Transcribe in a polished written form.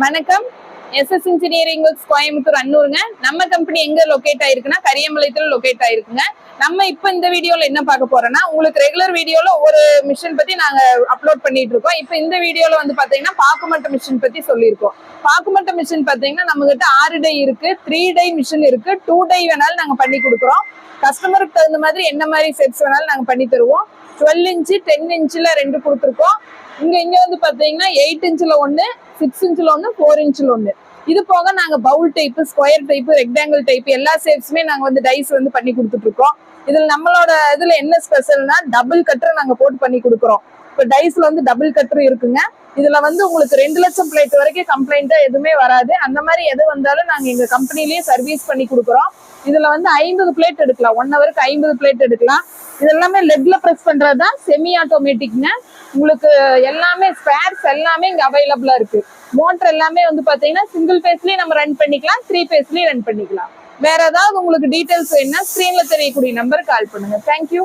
வணக்கம். SS engineering works Coimbatore அன்னூருங்க. நம்ம கம்பெனி எங்க லொகேட் ஆயிருக்குன்னா கரியம்பாளையத்துல லொகேட் ஆயிருக்குங்க. நம்ம இப்ப இந்த வீடியோல என்ன பார்க்க போறோம்னா, உங்களுக்கு ரெகுலர் வீடியோல ஒரு மிஷின் பத்தி நாங்க அப்லோட் பண்ணிட்டு இருக்கோம். இப்ப இந்த வீடியோல வந்து பாத்தீங்கன்னா பாக்குமட்ட மிஷின் பத்தி சொல்லியிருக்கோம். பாக்குமட்ட மிஷின் பாத்தீங்கன்னா நம்ம கிட்ட 6 டை இருக்கு, 3 டை மிஷின் இருக்கு, 2 டை வேணாலும் நாங்க பண்ணி கொடுக்குறோம். கஸ்டமருக்கு தகுந்த மாதிரி என்ன மாதிரி செட்ஸ் வேணாலும் நாங்க பண்ணி தருவோம். 12 இன்ச்சு 10 இன்ச்ல 2 கொடுத்துருக்கோம். இங்க வந்து பாத்தீங்கன்னா 8 இன்ச்ல 1, 6 இன்ச்ல 1, 4 இன்ச்ல 1. இது போக நாங்க bowl type, square type, rectangle type எல்லா ஷேப்ஸுமே நாங்க வந்து டைஸ் வந்து பண்ணி கொடுத்துட்டு இருக்கோம். இதுல நம்மளோட இதுல என்ன ஸ்பெஷல்னா டபுள் கட்டர் நாங்க போட்டு பண்ணி கொடுக்குறோம். இப்ப டைஸ்ல வந்து டபுள் கட்டர் இருக்குங்க. இதுல வந்து உங்களுக்கு 2 லட்சம் பிளேட் வரைக்கும் கம்ப்ளைண்டா எதுவுமே வராது. அந்த மாதிரி எது வந்தாலும் நாங்க எங்க கம்பெனிலேயே சர்வீஸ் பண்ணி கொடுக்குறோம். இதுல வந்து 50 பிளேட் எடுக்கலாம், 1 ஹவருக்கு 50 பிளேட் எடுக்கலாம். இது எல்லாமே லெக்ல பிரஸ் பண்றதுதான், செமி ஆட்டோமேட்டிக்ங்க. உங்களுக்கு எல்லாமே ஸ்பேர்ஸ் எல்லாமே இங்க அவைலபிளா இருக்கு. மோட்டர் எல்லாமே வந்து பாத்தீங்கன்னா சிங்கிள் பேஸ்லயே நம்ம ரன் பண்ணிக்கலாம், 3 பேஸ்லயே ரன் பண்ணிக்கலாம். வேற ஏதாவது உங்களுக்கு டீடைல்ஸ் வேணும்னா ஸ்கிரீன்ல தெரியக்கூடிய நம்பருக்கு கால் பண்ணுங்க. தேங்க்யூ.